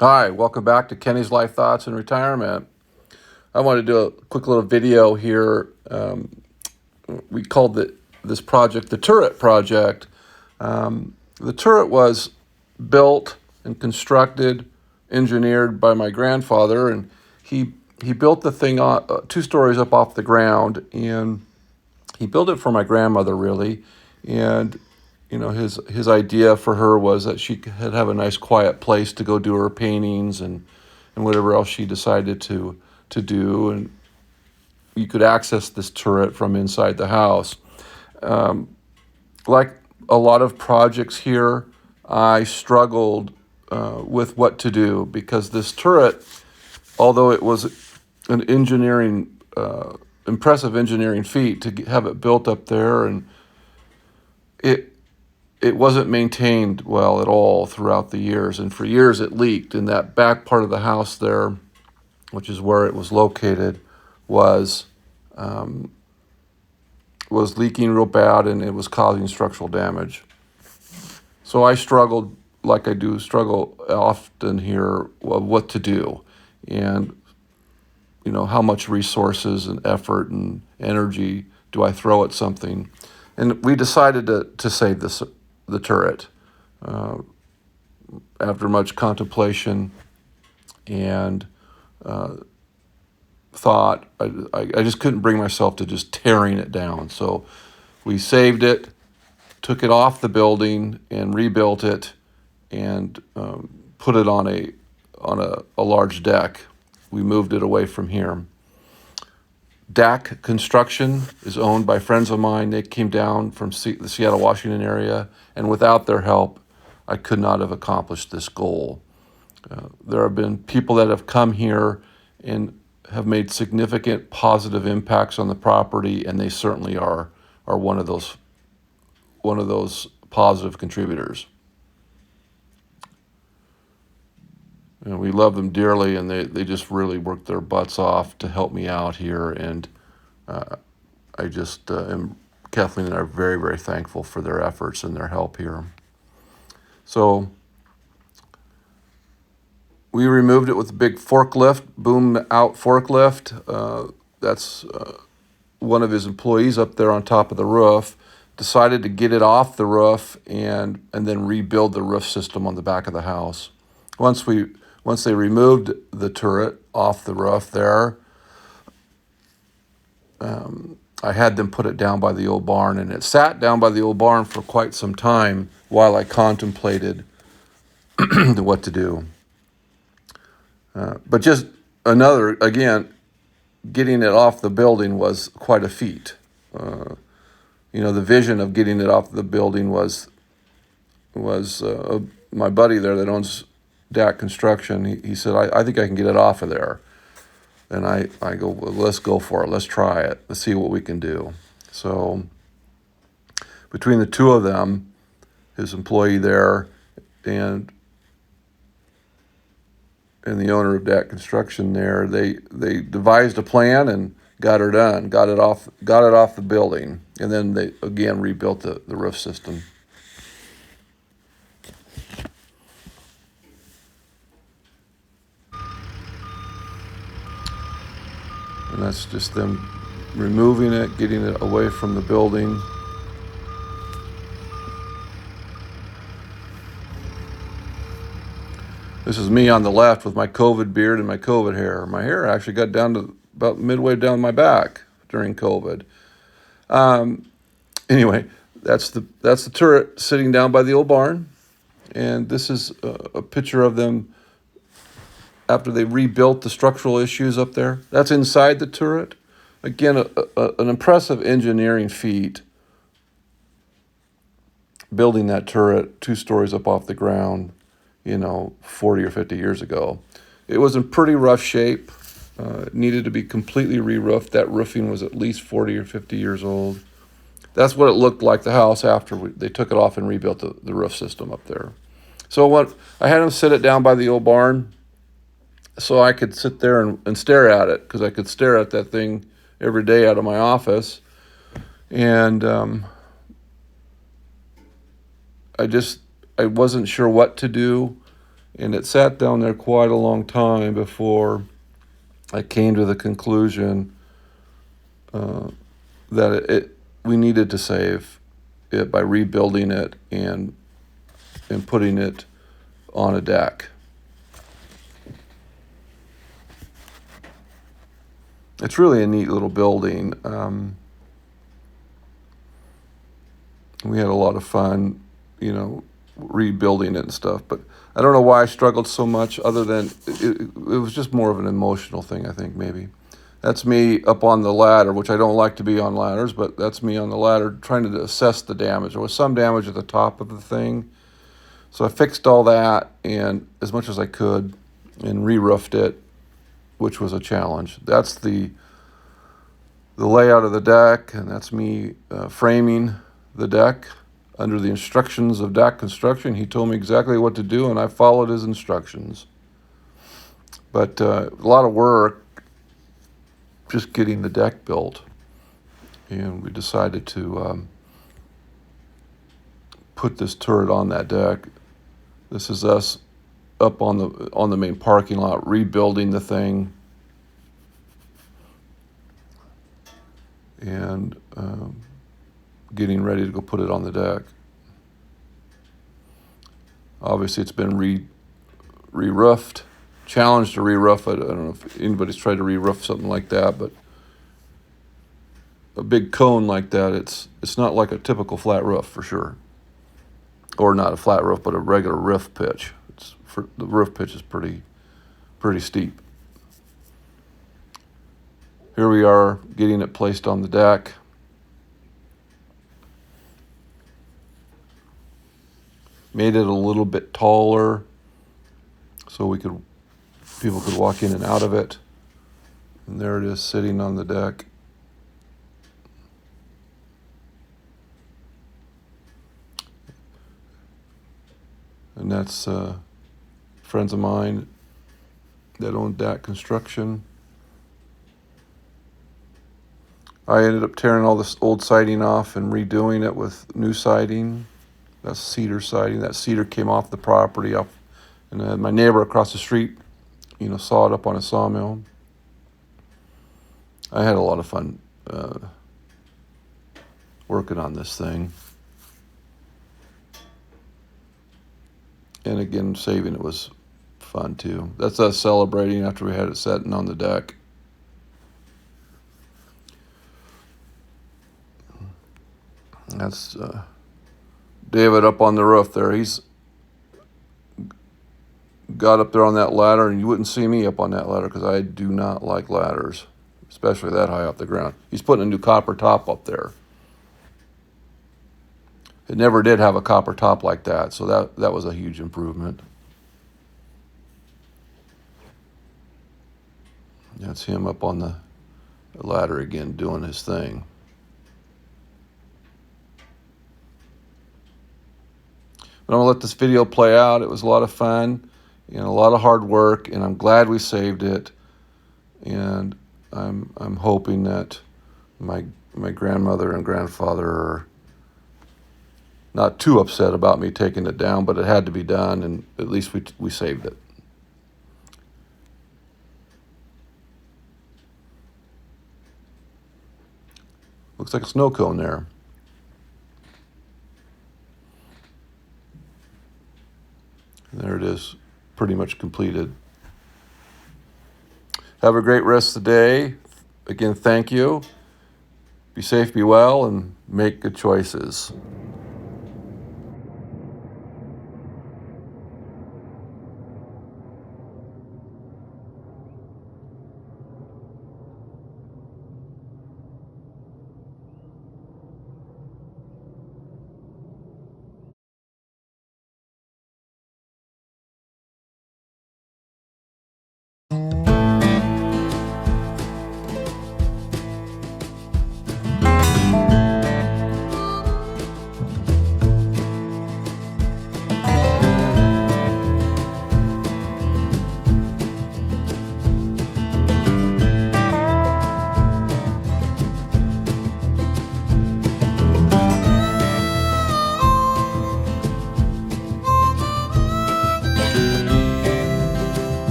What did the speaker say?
Hi, welcome back to Kenny's Life Thoughts in Retirement. I want to do a quick little video here. We called this project the Turret Project. The turret was built and constructed, engineered by my grandfather, and he built the thing 2 stories up off the ground, and he built it for my grandmother really, and his idea for her was that she could have a nice quiet place to go do her paintings and whatever else she decided to do, and you could access this turret from inside the house. Like a lot of projects here, I struggled with what to do because this turret, although it was an impressive engineering feat to have it built up there, and it it wasn't maintained well at all throughout the years. And for years it leaked. And that back part of the house there, which is where it was located, was leaking real bad, and it was causing structural damage. So I struggled, like I do struggle often here, of what to do, and how much resources and effort and energy do I throw at something. And we decided to save the turret after much contemplation and thought. I just couldn't bring myself to just tearing it down. So we saved it, took it off the building, and rebuilt it, and put it on a large deck. We moved it away from here. DAK Construction is owned by friends of mine. They came down from the Seattle, Washington area, and without their help, I could not have accomplished this goal. There have been people that have come here and have made significant positive impacts on the property, and they certainly are one of those positive contributors. We love them dearly, and they just really worked their butts off to help me out here. And I just Kathleen and I are very, very thankful for their efforts and their help here. So we removed it with a big forklift, boom out forklift. That's one of his employees up there on top of the roof decided to get it off the roof and then rebuild the roof system on the back of the house. Once they removed the turret off the roof there, I had them put it down by the old barn, and it sat down by the old barn for quite some time while I contemplated what to do. But just again, getting it off the building was quite a feat. The vision of getting it off the building was my buddy there that owns DAK Construction. He said, I think I can get it off of there. And I go, well, let's go for it. Let's try it. Let's see what we can do. So between the two of them, his employee there and the owner of DAK Construction there, they devised a plan and got her done. Got it off the building, and then they again rebuilt the roof system. And that's just them removing it, getting it away from the building. This is me on the left with my COVID beard and my COVID hair. My hair actually got down to about midway down my back during COVID. Anyway, that's the turret sitting down by the old barn, and this is a picture of them after they rebuilt the structural issues up there. That's inside the turret. Again, an impressive engineering feat, building that turret 2 stories up off the ground, 40 or 50 years ago. It was in pretty rough shape. It needed to be completely re-roofed. That roofing was at least 40 or 50 years old. That's what it looked like, the house, after they took it off and rebuilt the roof system up there. So I had them sit it down by the old barn, so I could sit there and stare at it, because I could stare at that thing every day out of my office. And I wasn't sure what to do. And it sat down there quite a long time before I came to the conclusion that we needed to save it by rebuilding it and putting it on a deck. It's really a neat little building. We had a lot of fun, rebuilding it and stuff. But I don't know why I struggled so much, other than it was just more of an emotional thing, I think, maybe. That's me up on the ladder, which I don't like to be on ladders, but that's me on the ladder trying to assess the damage. There was some damage at the top of the thing. So I fixed all that, and as much as I could, and re-roofed it, which was a challenge. That's the layout of the deck, and that's me framing the deck under the instructions of DAK Construction. He told me exactly what to do, and I followed his instructions. But a lot of work just getting the deck built, and we decided to put this turret on that deck. This is us up on the main parking lot, rebuilding the thing, and getting ready to go put it on the deck. Obviously, it's been re-roofed, challenged to re-roof it. I don't know if anybody's tried to re-roof something like that, but a big cone like that, it's not like a typical flat roof for sure, or not a flat roof, but a regular roof pitch. The roof pitch is pretty steep. Here we are getting it placed on the deck. Made it a little bit taller so people could walk in and out of it. And there it is sitting on the deck. And that's friends of mine that own DAK Construction. I ended up tearing all this old siding off and redoing it with new siding. That's cedar siding. That cedar came off the property up, and my neighbor across the street, saw it up on a sawmill. I had a lot of fun working on this thing. And again, saving it was fun too. That's us celebrating after we had it sitting on the deck. That's David up on the roof there. He's got up there on that ladder, and you wouldn't see me up on that ladder because I do not like ladders, especially that high off the ground. He's putting a new copper top up there. It never did have a copper top like that, so that was a huge improvement. That's him up on the ladder again doing his thing. But I'm going to let this video play out. It was a lot of fun and a lot of hard work, and I'm glad we saved it. And I'm hoping that my grandmother and grandfather are not too upset about me taking it down, but it had to be done, and at least we saved it. Looks like a snow cone there. There it is, pretty much completed. Have a great rest of the day. Again, thank you. Be safe, be well, and make good choices.